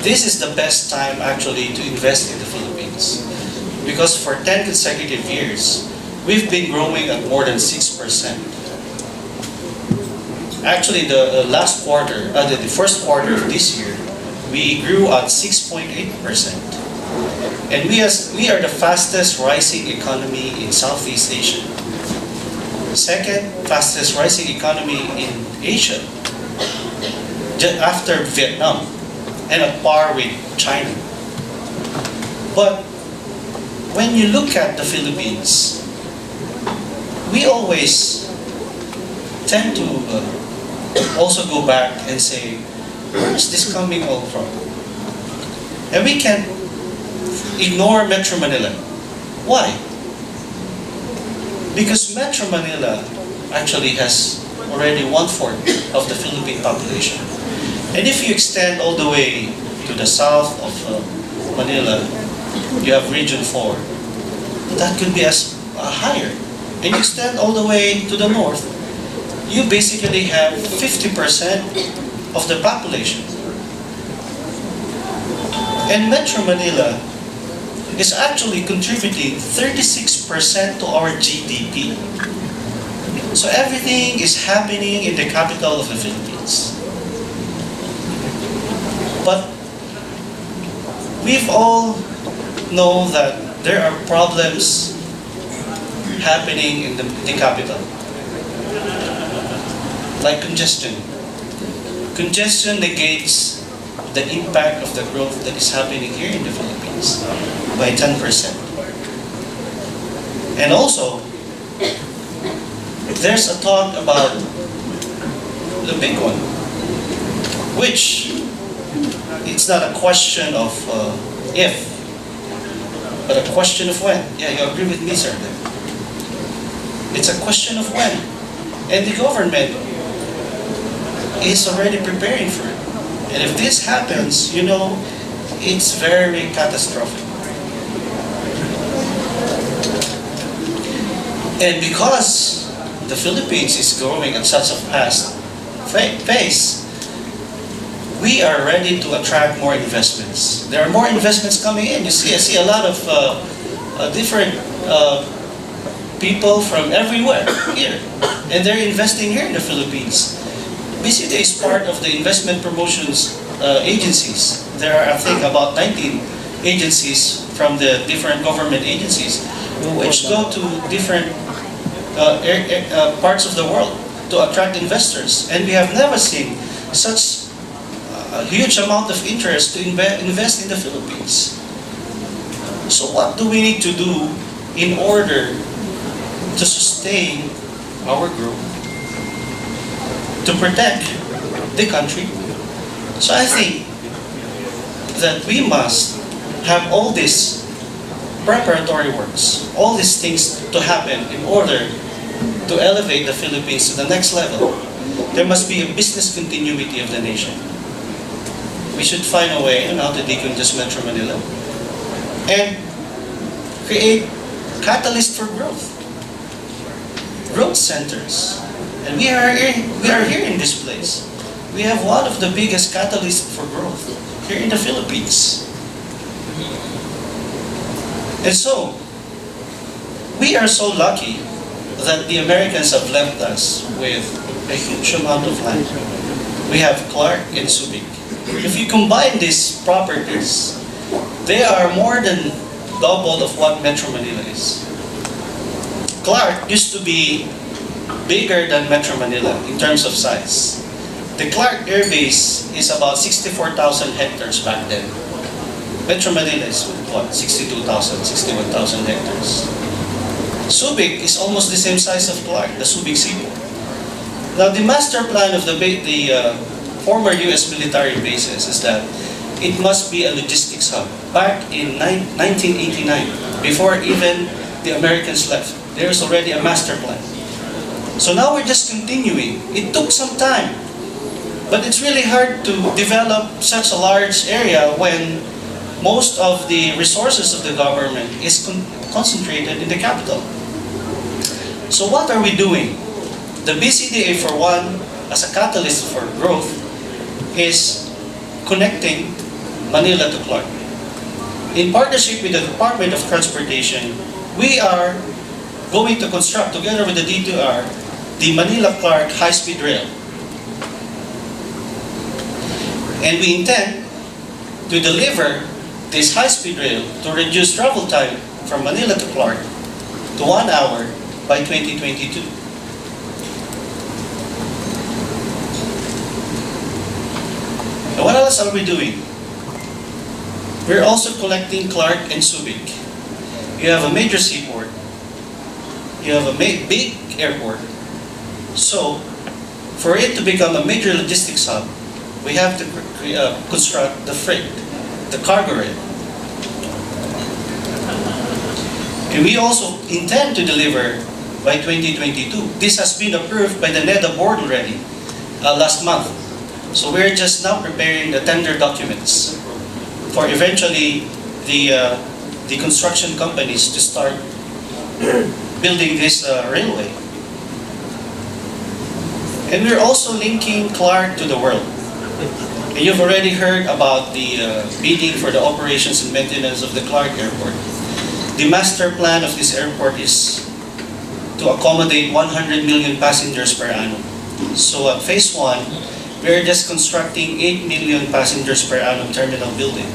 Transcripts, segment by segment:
this is the best time actually to invest in the Philippines. Because for 10 consecutive years, we've been growing at more than 6%. Actually, the last quarter, the first quarter of this year, we grew at 6.8%. And we are the fastest rising economy in Southeast Asia. Second fastest rising economy in Asia, just after Vietnam, and at par with China. But when you look at the Philippines, we always tend to also go back and say, where is this coming all from? And we can ignore Metro Manila. Why? Because Metro Manila actually has already 1/4 of the Philippine population. And if you extend all the way to the south of Manila, you have Region 4. That could be as higher. And you extend all the way to the north, you basically have 50% of the population. And Metro Manila is actually contributing 36% to our GDP. So everything is happening in the capital of the Philippines. But we've all know that there are problems happening in the capital, like congestion. Congestion negates the impact of the growth that is happening here in the Philippines by 10%. And also, there's a talk about the big one, which it's not a question of if, but a question of when. Yeah, you agree with me, sir? It's a question of when. And the government is already preparing for it. And if this happens, you know, it's very catastrophic. And because the Philippines is growing at such a fast pace, we are ready to attract more investments. There are more investments coming in. I see a lot of different people from everywhere here, and they're investing here in the Philippines. BCDA is part of the investment promotions agencies. There are, I think, about 19 agencies from the different government agencies which go to different parts of the world to attract investors. And we have never seen such a huge amount of interest to invest in the Philippines. So what do we need to do in order to sustain our growth, to protect the country? So I think that we must have all these preparatory works, all these things to happen in order to elevate the Philippines to the next level. There must be a business continuity of the nation. We should find a way on how to decongest Metro Manila and create catalyst for growth. Growth centers. And we are here in this place. We have one of the biggest catalysts for growth here in the Philippines. And so, we are so lucky that the Americans have left us with a huge amount of land. We have Clark and Subic. If you combine these properties, they are more than double of what Metro Manila is. Clark used to be bigger than Metro Manila in terms of size. The Clark Air Base is about 64,000 hectares back then. Metro Manila is what, 62,000, 61,000 hectares. Subic is almost the same size of Clark, the Subic Seaport. Now the master plan of the former U.S. military bases is that it must be a logistics hub. Back in 1989, before even the Americans left, there's already a master plan. So now we're just continuing. It took some time, but it's really hard to develop such a large area when most of the resources of the government is concentrated in the capital. So what are we doing? The BCDA, for one, as a catalyst for growth, is connecting Manila to Clark. In partnership with the Department of Transportation, we are going to construct, together with the D2R, the Manila-Clark high-speed rail. And we intend to deliver this high-speed rail to reduce travel time from Manila to Clark to 1 hour by 2022. And what else are we doing? We're also collecting Clark and Subic. You have a major seaport. You have a big airport. So, for it to become a major logistics hub, we have to construct the freight, the cargo rail. And we also intend to deliver by 2022. This has been approved by the NEDA board already last month. So we're just now preparing the tender documents for eventually the construction companies to start building this railway. And we're also linking Clark to the world. And you've already heard about the bidding for the operations and maintenance of the Clark Airport. The master plan of this airport is to accommodate 100 million passengers per annum. So at phase 1, we're just constructing 8 million passengers per annum terminal building.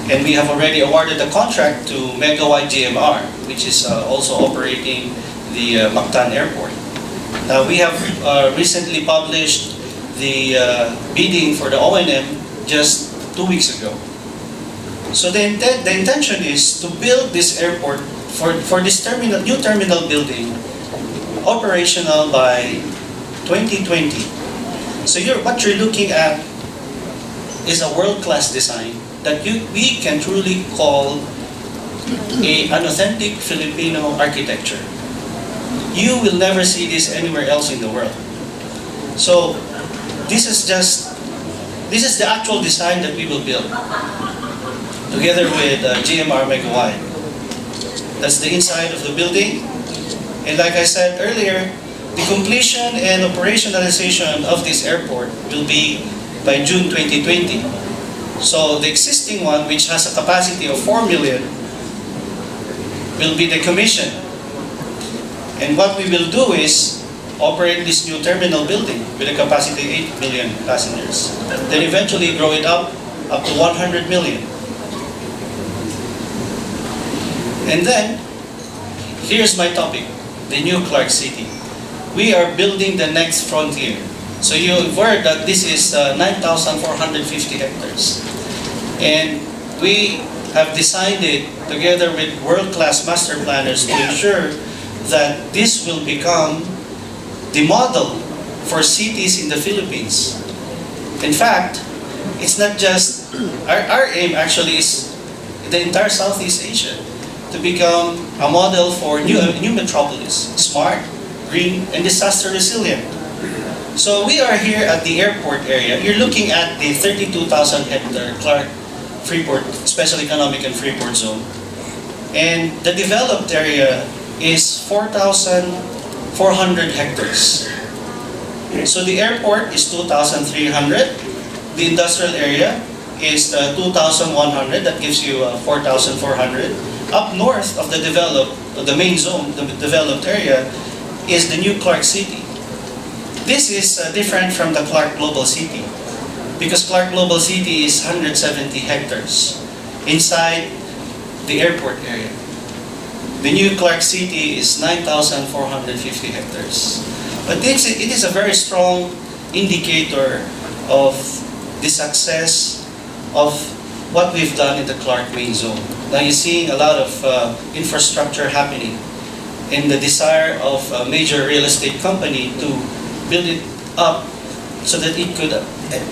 And we have already awarded a contract to Megawide GMR, which is also operating the Mactan Airport. We have recently published the bidding for the O&M just 2 weeks ago. So the intention is to build this airport for this new terminal building operational by 2020. So what you're looking at is a world-class design that we can truly call an authentic Filipino architecture. You will never see this anywhere else in the world. So this is the actual design that we will build together with GMR Megawide. That's the inside of the building. And like I said earlier, the completion and operationalization of this airport will be by June 2020. So the existing one, which has a capacity of 4 million, will be decommissioned. And what we will do is operate this new terminal building with a capacity of 8 million passengers. Then eventually grow it up to 100 million. And then, here's my topic, the new Clark City. We are building the next frontier. So you've heard that this is 9,450 hectares. And we have designed it together with world-class master planners to ensure that this will become the model for cities in the Philippines. In fact, it's not just, our aim actually is the entire Southeast Asia to become a model for new metropolis, smart, green, and disaster resilient. So we are here at the airport area. You're looking at the 32,000 hectare Clark Freeport, Special Economic and Freeport Zone. And the developed area is 4,400 hectares. So the airport is 2,300. The industrial area is 2,100. That gives you 4,400. Up north of the main zone, the developed area, is the new Clark City. This is different from the Clark Global City because Clark Global City is 170 hectares inside the airport area. The new Clark City is 9,450 hectares. But it is a very strong indicator of the success of what we've done in the Clark main zone. Now you're seeing a lot of infrastructure happening and the desire of a major real estate company to build it up so that it could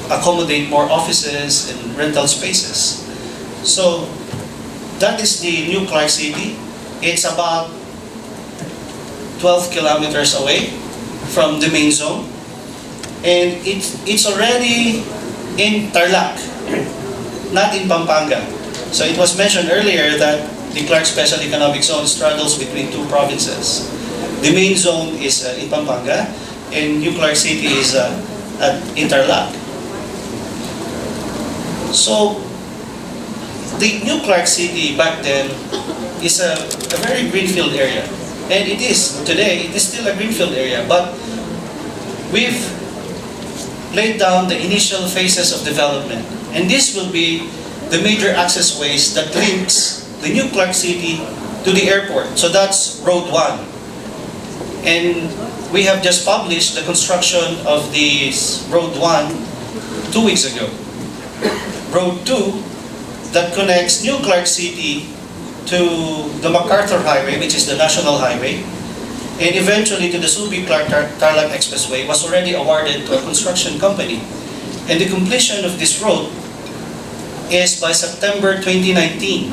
accommodate more offices and rental spaces. So that is the new Clark City. It's about 12 kilometers away from the main zone. And it's already in Tarlac, not in Pampanga. So it was mentioned earlier that the Clark Special Economic Zone straddles between two provinces. The main zone is in Pampanga, and New Clark City is at Tarlac. So the New Clark City back then is a very greenfield area. And it is, today, it is still a greenfield area, but we've laid down the initial phases of development. And this will be the major access ways that links the New Clark City to the airport. So that's Road 1. And we have just published the construction of this Road 1 2 weeks ago. Road 2 that connects New Clark City to the MacArthur Highway, which is the national highway, and eventually to the Subic Tarlac Expressway was already awarded to a construction company. And the completion of this road is by September 2019,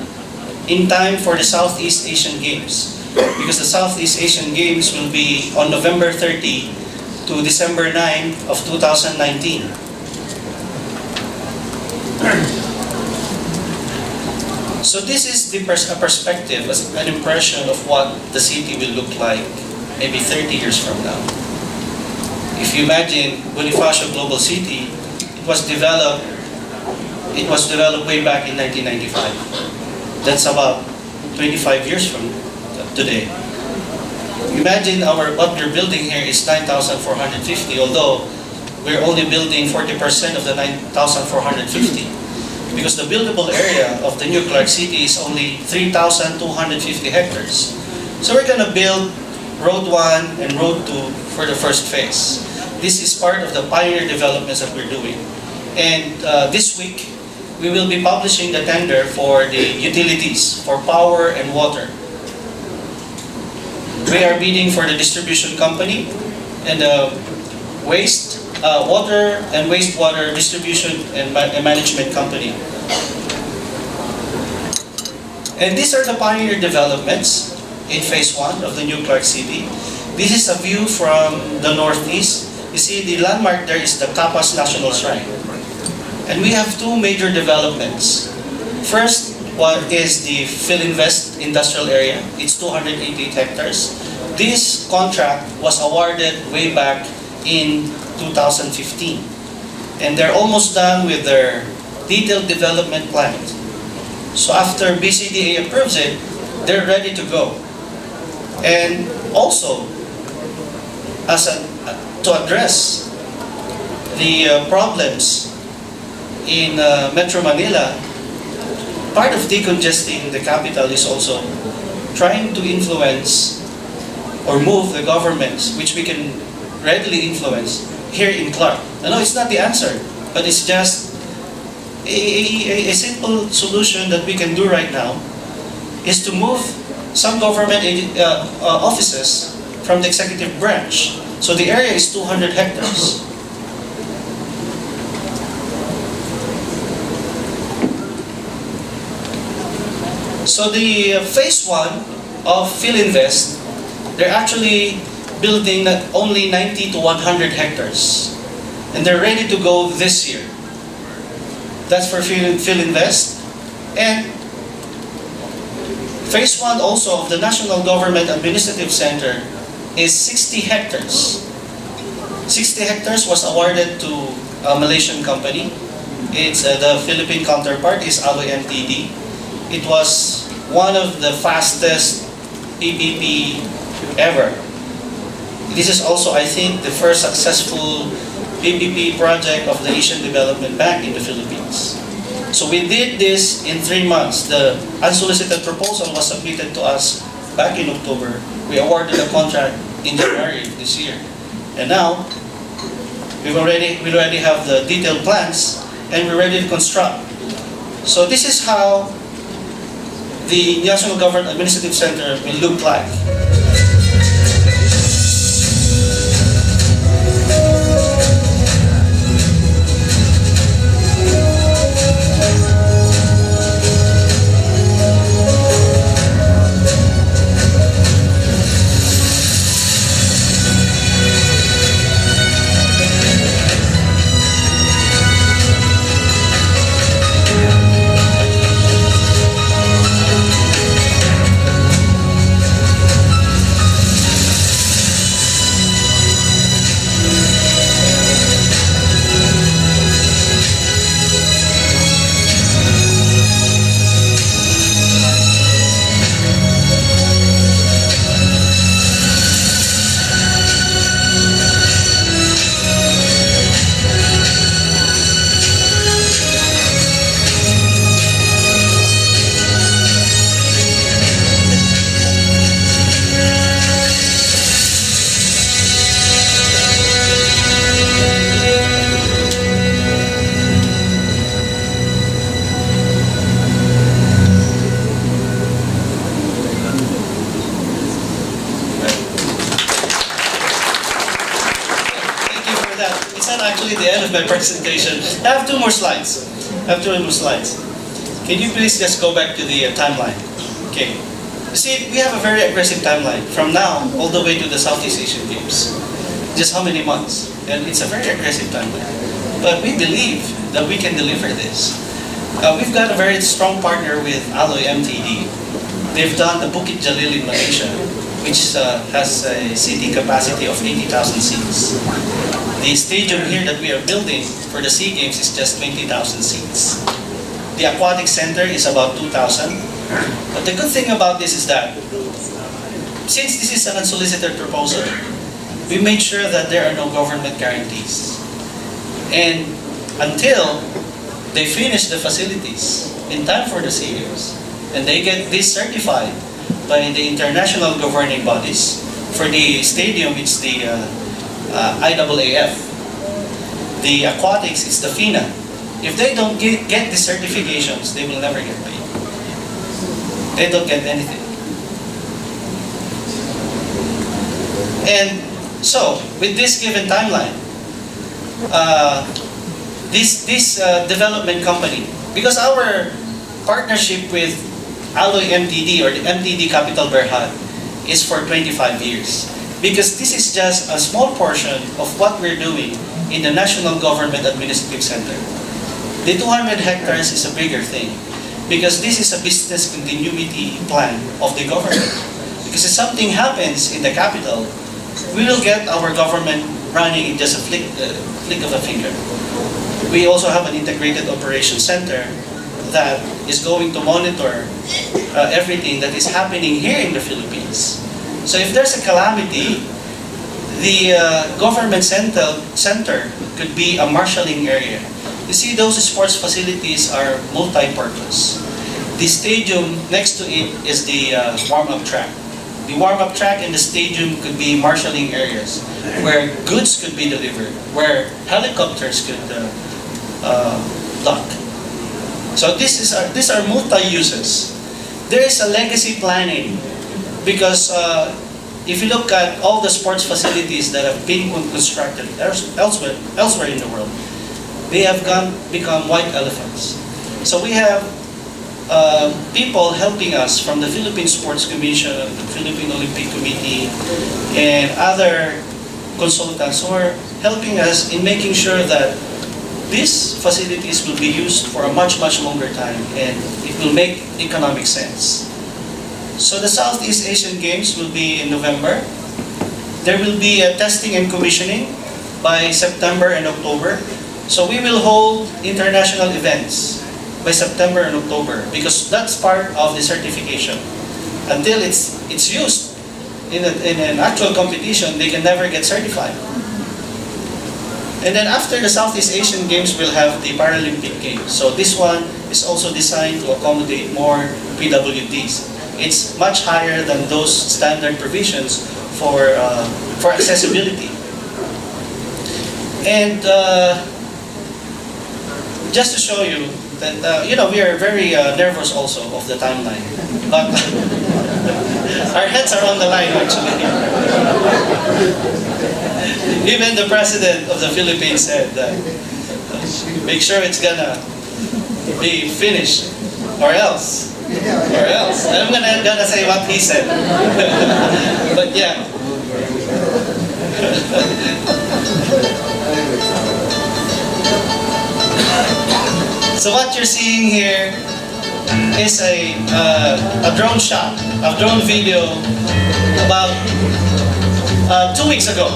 in time for the Southeast Asian Games. Because the Southeast Asian Games will be on November 30 to December 9 of 2019. So this is a perspective, an impression of what the city will look like maybe 30 years from now. If you imagine Bonifacio Global City, it was developed way back in 1995. That's about 25 years from today. Imagine what we're building here is 9,450, although we're only building 40% of the 9,450. Because the buildable area of the New Clark City is only 3,250 hectares. So we're going to build Road 1 and Road 2 for the first phase. This is part of the pioneer developments that we're doing. And this week, we will be publishing the tender for the utilities, for power and water. We are bidding for the distribution company and the water and wastewater distribution and management company. And these are the pioneer developments in phase 1 of the New Clark City. This is a view from the northeast. You see the landmark there is the Capas National Shrine. And we have two major developments. First one is the Philinvest industrial area. It's 288 hectares. This contract was awarded way back in 2015. And they're almost done with their detailed development plan. So after BCDA approves it, they're ready to go. And also, to address the problems in Metro Manila, part of decongesting the capital is also trying to influence or move the governments, which we can readily influence, here in Clark. I know it's not the answer, but it's just a simple solution that we can do right now is to move some government offices from the executive branch. So the area is 200 hectares. So the phase 1 of Philinvest, they're actually building only 90 to 100 hectares. And they're ready to go this year. That's for Philinvest. And phase 1 also of the National Government Administrative Center is 60 hectares. 60 hectares was awarded to a Malaysian company. It's the Philippine counterpart is Alloy Ltd. It was one of the fastest PPP ever. This is also, I think, the first successful PPP project of the Asian Development Bank in the Philippines. So we did this in 3 months. The unsolicited proposal was submitted to us back in October. We awarded the contract in January this year. And now, we already have the detailed plans and we're ready to construct. So this is how the National Government Administrative Center will look like. that. It's not actually the end of my presentation. I have two more slides. Can you please just go back to the timeline? Okay. You see, we have a very aggressive timeline from now all the way to the Southeast Asian Games. Just how many months? And it's a very aggressive timeline. But we believe that we can deliver this. We've got a very strong partner with Alloy MTD. They've done the Bukit Jalil in Malaysia, which has a seating capacity of 80,000 seats. The stadium here that we are building for the SEA Games is just 20,000 seats. The aquatic center is about 2,000. But the good thing about this is that, since this is an unsolicited proposal, we made sure that there are no government guarantees. And until they finish the facilities in time for the SEA Games, and they get this certified by the international governing bodies, for the stadium it's the IAAF, the aquatics it's the FINA. If they don't get the certifications, they will never get paid. They don't get anything. And so, with this given timeline, this development company, because our partnership with Alloy MTD or the MTD Capital Berhad is for 25 years. Because this is just a small portion of what we're doing in the National Government Administrative Center. The 200 hectares is a bigger thing. Because this is a business continuity plan of the government. Because if something happens in the capital, we will get our government running in just a flick of a finger. We also have an integrated operations center that is going to monitor everything that is happening here in the Philippines. So if there's a calamity, the government center could be a marshalling area. You see, those sports facilities are multi-purpose. The stadium next to it is the warm-up track. The warm-up track and the stadium could be marshalling areas where goods could be delivered, where helicopters could dock. So these are multi-uses. There is a legacy planning because if you look at all the sports facilities that have been constructed elsewhere in the world, they have become white elephants. So we have people helping us from the Philippine Sports Commission, the Philippine Olympic Committee, and other consultants who are helping us in making sure that these facilities will be used for a much longer time and it will make economic sense. So the Southeast Asian Games will be in November. There will be a testing and commissioning by September and October. So we will hold international events by September and October because that's part of the certification. Until it's used in an actual competition, they can never get certified. And then after the Southeast Asian Games, we'll have the Paralympic Games. So this one is also designed to accommodate more PWDs. It's much higher than those standard provisions for accessibility. And just to show you that we are very nervous also of the timeline, but our heads are on the line actually. Even the president of the Philippines said that make sure it's gonna be finished or else. I'm gonna say what he said. But yeah. So what you're seeing here is a drone shot, a drone video about 2 weeks ago.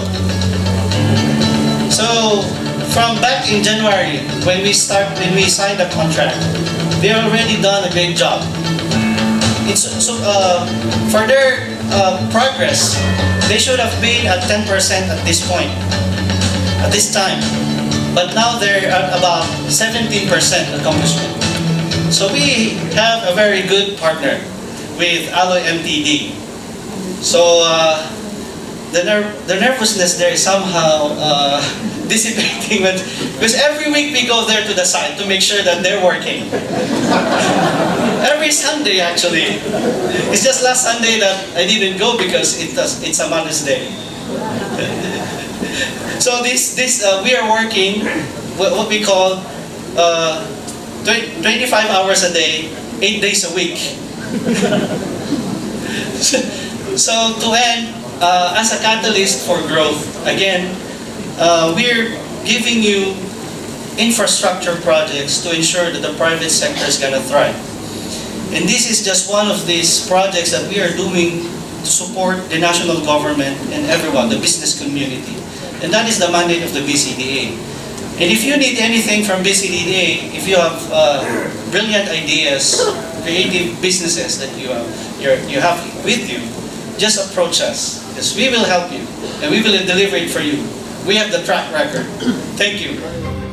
So from back in January, when we signed the contract, they already done a great job. For their progress, they should have been at 10% at this point, at this time. But now they're at about 17% accomplishment. So we have a very good partner with Alloy MTD. So the nervousness there is somehow dissipating, because every week we go there to the site to make sure that they're working. Every Sunday actually. It's just last Sunday that I didn't go because it's a Mother's Day. So we are working what we call 25 hours a day, 8 days a week. So to end, as a catalyst for growth, again, we're giving you infrastructure projects to ensure that the private sector is going to thrive. And this is just one of these projects that we are doing to support the national government and everyone, the business community. And that is the mandate of the BCDA. And if you need anything from BCDA, if you have brilliant ideas, creative businesses that you have with you, just approach us, because we will help you and we will deliver it for you. We have the track record. Thank you.